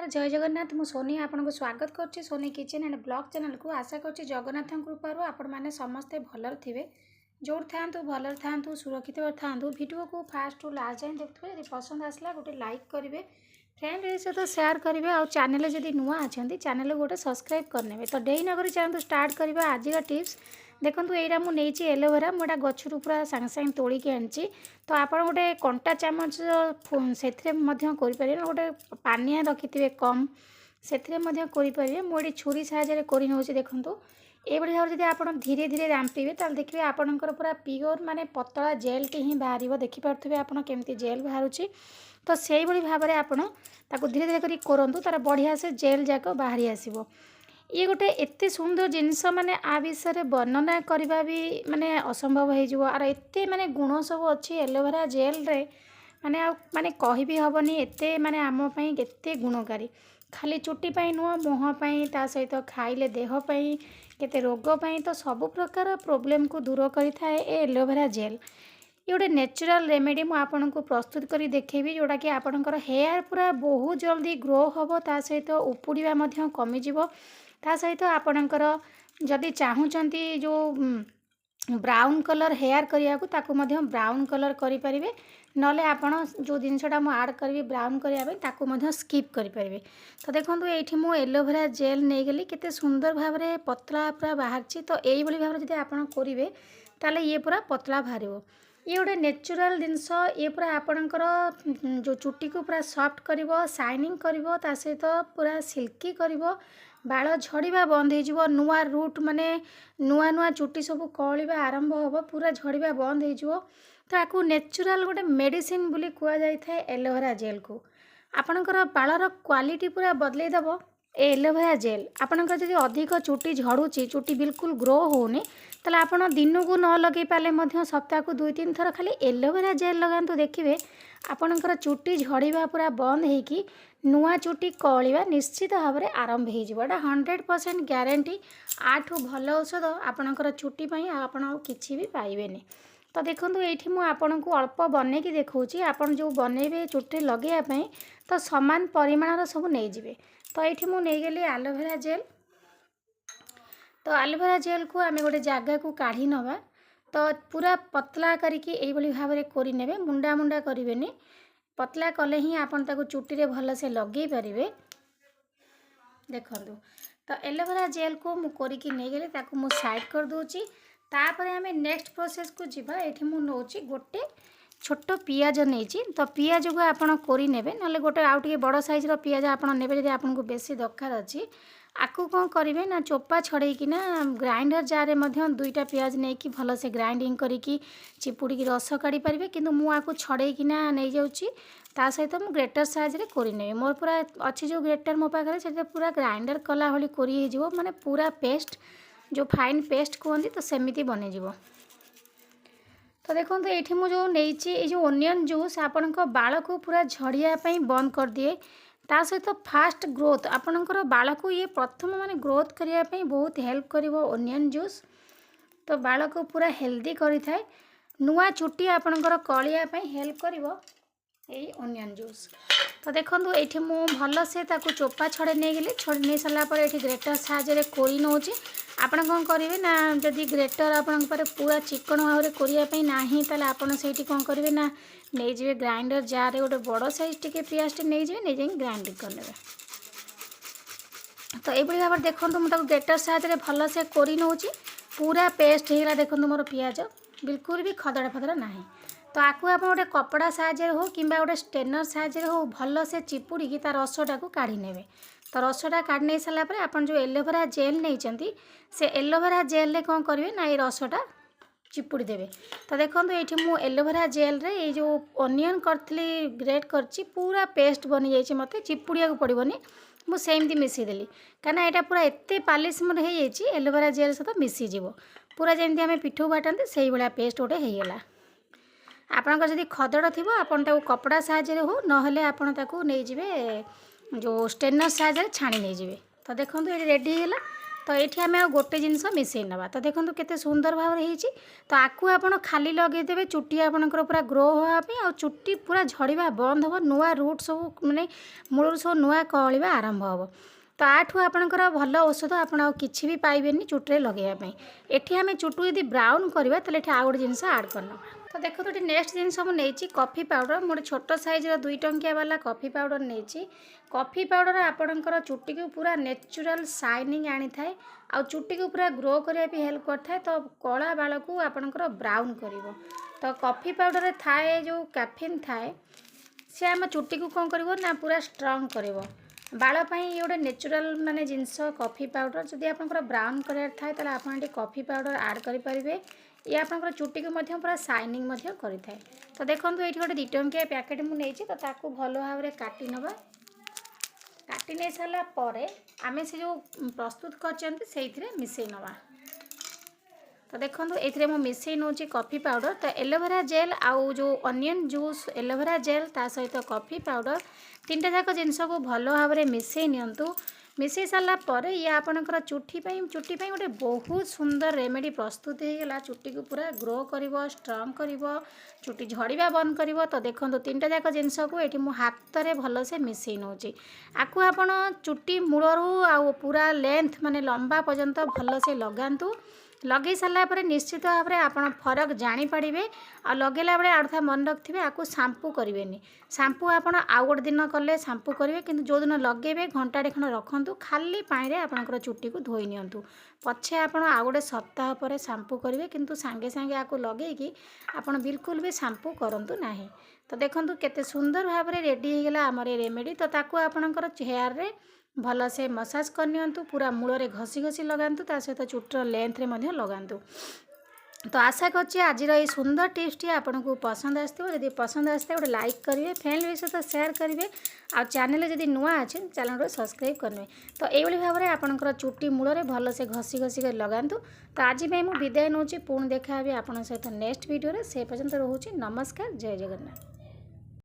जय जगन्नाथ मु सोनी आपको स्वागत करुच्ची Soni kitchen and blog channel को आशा करुच्ची जगन्नाथ कृपार आपण मैंने समस्ते भलर थे जो था भलर था सुरक्षित था वीडियो को फास्ट टू लास्ट जाए देखते यदि पसंद आसला गोटे लाइक करेंगे फ्रेंड सहित सेयार करेंगे और चैनल जब नुआ अच्छा चैनल गोटे सब्सक्राइब करने तो डेई नगर चैनल स्टार्ट करवा आज का टिप्स देखो यहाँ मुझे एलोवेरा मुझे गचरू पूरा सांगे सांगे तोड़िकी आनी तो आप गोटे कंटा चामच से गोटे पानिया रखिथे कम से करेंगे मुझे छुरी साहाय्य कर देखूँ ये भाव जब आप धीरे धीरे रांपिबे तो देखिए आपंकर पूरा प्योर माने पतला जेल टी ही बाहर देखिपे आपड़ केमती जेल बाहर तो से भाव में आपड़ धीरे धीरे करूँ तार बढ़िया से जेल जाक बाहरी आसो ये गोटे एत सुंदर जिनस माने आ विषय वर्णना करवा भी माने असंभव हो आर एत माने गुण सब अच्छी एलोवेरा जेल रे माने माने कहि भी हबनी एते माने आम पई केते गुणकारी खाली चुट्टी पई नुह मुह पई ता सहित खाइले देह पई केते रोग पई तो सब प्रकार प्रॉब्लम को दूर करिथाए ए एलोवेरा जेल ये गोटे नेचुरल रेमेडी मु आपनको प्रस्तुत करी देखेबी जोड़ा कि आपनकर हेयर पूरा बहुत जल्दी ग्रो हबो ता सहित उपुड़िबा मध्य कमी जिवो ता सहित आपणकर जदि चाहूँगी जो ब्राउन कलर हेयर करिया को ताकू मध्य ब्राउन कलर करि परिबे नले आपण जो जिनसटा मु ऐड करी ब्राउन करिया ताकू मध्य स्किप करि परिबे तो देखंतु एठी मु एलोवेरा जेल नै गेली केते सुंदर भाव रे पतला पूरा बाहरची तो एई भली भाव रे जदि आपण करिवे ताले ये पूरा पतला बाहरिबो ये गोटे नेचुरल जिनस ये पूरा आपणकर जो चुट्टी को पूरा सॉफ्ट करिवो शाइनिंग करिवो ता सहित पूरा सिल्की करिवो बाल झड़वा बंद हो नुआ रूट माने नुआ नुआ चुट्टी सब कलिबा आरंभ हम पूरा झड़वा बंद हो तो आपको नेचुरल गोटे मेडिसिन बोली कहुए एलोवेरा जेल को आपणकर बालर क्वालिटी पूरा बदल दब एलोवेरा जेल आपणकर जब अधिक चुट्टी झड़ुची चुट्टी बिल्कुल ग्रो होनी ताले आपण दिन को न लगे पारे सप्ताह को 2-3 थर खाली एलोवेरा जेल लगातु देखिए आपणकर चुट्टी झड़वा पूरा बंद होगी नुआ चुट्टी कलिबा निश्चित भाव में आरंभ हो 100% ग्यारंटी आठू भल औषध आपणकर चुट्टी पाई आपण किछि भी पाइबेनी तो देखो ये आपको अल्प बन की देखा आपन जो बनइबे चुट्टी लगे तो समान परिमाणर सब नहीं जाए तो ये मुझे एलोवेरा जेल तो एलोवेरा जेल को आम गोटे जगह को काढ़ी नवा तो पूरा पतला करके भाव में करने मुंडा मुंडा करें पतला कले ही आपन ताको चुट्टी रे भल से लगे पारे देखु तो एलोवेरा जेल को मु करके नहीं गली ताको मु साइड कर दूची तापर आम नेक्स्ट प्रोसेस को जीवा एठी मु नौची गोटे छोट पियाज नहीं तो पियाज को आपन कोरी नेबे नले गोटे आउ टिके बड़ साइज रो पियाज आपन नेबे जदि आपनको बेसी दरकार अछि आकु कौन करेंगे ना चोपा छड़ेकिना ग्राइंडर जार में 2टा पियाज नहीं कि भल से ग्राइंडिंग करी चिपुड़ी रस काढ़ी पारे कि मुझे छड़ेकिना नहीं जाऊँगी ता सहित मु ग्रेटर साइज करने मोर पूरा अच्छी जो ग्रेटर मो पाखे से पूरा ग्राइंडर कला भाई कर माने पूरा पेस्ट जो फाइन पेस्ट कहते तो सेमती बन तो देखो ये मुझे नहीं जो ओनियन जूस आपण बाल को पूरा झड़ियापाई बंद कर दिए ता सहित फास्ट ग्रोथ आपणकर बाल को ये प्रथम माने ग्रोथ करने बहुत हेल्प करिवो ओनियन जूस तो बाल को पूरा हेल्दी करि थाए नुआ चुट्टी आपणकर कलिया हेल्प करिवो यही ओनियन जूस तो देखो ये मु भल से ताकू चोपा छड़े नहीं गली छड़े नहीं सारापर ये ग्रेटर साहाय्य कोई नौची आपण कौन करेंगे ना जदि ग्रेटर आपण पूरा चिकन भाव में करने ना ताले आपण से कौन करेंगे ना नहीं जाए ग्राइंडर जार गोटे बड़ साइज टे पियाज टे नहीं जाए नहीं जाए ग्राइंडिंग करने तो ये भाव में देखो मुझे ग्रेटर साहाय्य भल से कर नौची पूरा पेस्ट होगा देखो मोर पियाज बिल्कुल भी खदड़ा फदड़ा ना तो आपको आप गोटे कपड़ा साहाय्य हो कि गोटे स्टेनर साहाय्य हो भल से चिपुड़ी तार रसटा को काढ़ी नेबे तो रसटा काढ़ी नहीं सारापर आप जो एलोवेरा जेल नहीं से एलोवेरा जेल रे कौन करेंगे ना ये रसटा चिपुड़ी देवे तो देखो ये मु एलोवेरा जेल रे ये जो ओनियन करी ग्रेट करची पूरा पेस्ट बनी जाइए मत चिपुड़िया को पड़ोनी मुझे मिसेदेली कहीं यहाँ पूरा एत पालिश मोर हो एलोवेरा जेल सहित मिसीज पूरा जमी आम पिठू बाटते से भाया पेस्ट गोटे होगला आपंकर जदि खदड़ थी आपन कपड़ा साहाय्य हो ना आपन ताकू नहीं जाए जो स्टेनर साहाय्य छाणी नहीं जाए तो देखो ये रेडी है तो ये आम गोटे जिनस मिसई नवा। तो देखो केते सुंदर भाव होती। तो आपको आप खाली लगेदेवे चुट्टी आपंकर पूरा ग्रो होगापी आ चुट्टी पूरा झड़वा बंद हो नुआ रूट सब माने मूल सब नुआ कलिवा आरंभ हो। तो आठू आपंकर भल औषध आपड़ कि भी पाइबे चुट्टे लगेवाई। एठी आम चुट्टू यदि ब्राउन करवा तो ये आउ गोटे जिनस आड करना। तो देखो ये नेक्स्ट जिनस मुझे कॉफी पाउडर मोटे छोट साइज्र 2 टंकिया वाला कॉफी पाउडर नहीं। कॉफी पाउडर आपणकर चुट्टी को पूरा नेचुरल शाइनिंग आनी थाए आ चुट्टी को पूरा ग्रो करने भी हेल्प करता। तो कला बाल को आपणकर ब्राउन कर। तो कॉफी पाउडर थाए जो कैफिन थाए सी आम चुट्टी को कौन कर पूरा स्ट्रंग कर बालपाई। ये गोटे नेचुरल माने जिनस कॉफी पाउडर जदि आप ब्राउन करार थाए तो आप कॉफी पाउडर आड करेंगे। ये आपंकर चुट्टी को पूरा शाइनिंग करें। तो देखो ये गोटे 2 टंकिया पैकेट मुझे तो ताकू भल भाव में काटी नवा। काटी नहीं सारापर आम से जो प्रस्तुत कर मिसई नवा। तो देखो ये मिसई नौ कॉफी पाउडर। तो एलोवेरा जेल आउ जो अनियन जूस एलोवेरा जेल ता सहित कॉफी पाउडर 3टा जाक जिनस को भल भाव में मिसई नियंतु। मिसई सारापर ये आपणकर चुट्टी गोटे बहुत सुंदर रेमेडी प्रस्तुत होगा। चुट्टी को पूरा ग्रो कर स्ट्रंग कर चुट्टी झड़वा बंद कर। तो देखो 3टा जाक जिनस को ये हाथ में भल से मिसई नौ। आपको आपण चुट्टी मूलरू आ पूरा लेंथ माने लंबा पर्यंत भल से लगातु। लगे सारापर निश्चित भाव में आप फरक जानीपारे। आ लगेला बेले आउथा मन रखिए आपको शाम्पू करेंगे। शाम्पू आप आउ गोटे दिन कले शाम्पू करेंगे कि जो दिन लगे घंटाटे खंड रखु खाली पानी आपंकर चुट्टी को धोई नियंतु। पछे आप आउ गोटे सप्ताह पर शाम्पू करेंगे किंतु सांगे सांगे आपको लगे आप बिल्कुल भी शाम्पू करूँ ना। तो देखो केते सुंदर भाव में रेडी होगा आमर रेमेडी। तो ताकू आपंकर हेयर रे भल से मसाज करनियंतु पूरा मूल में घसी घसी लगातु ता सहित चुट्टर लेंथ रे लगातु। तो आशा करछि आज ये सुंदर टिप्सटी आपको पसंद आसो। जदि पसंद आसता गोटे लाइक करेंगे फैमिली सहित सेयार करेंगे आ चैनल जदि नुआ अच्छे चैनल सब्सक्राइब करेंगे। तो यही भाव में आपंकर चुट्टी मूल में भल से घसी घसी कर लगातु। तो आज मुझे विदाय नौ पुणी देखा आप सहित नेक्स्ट वीडियो से पर्यंत रोचे। नमस्कार जय जगन्नाथ।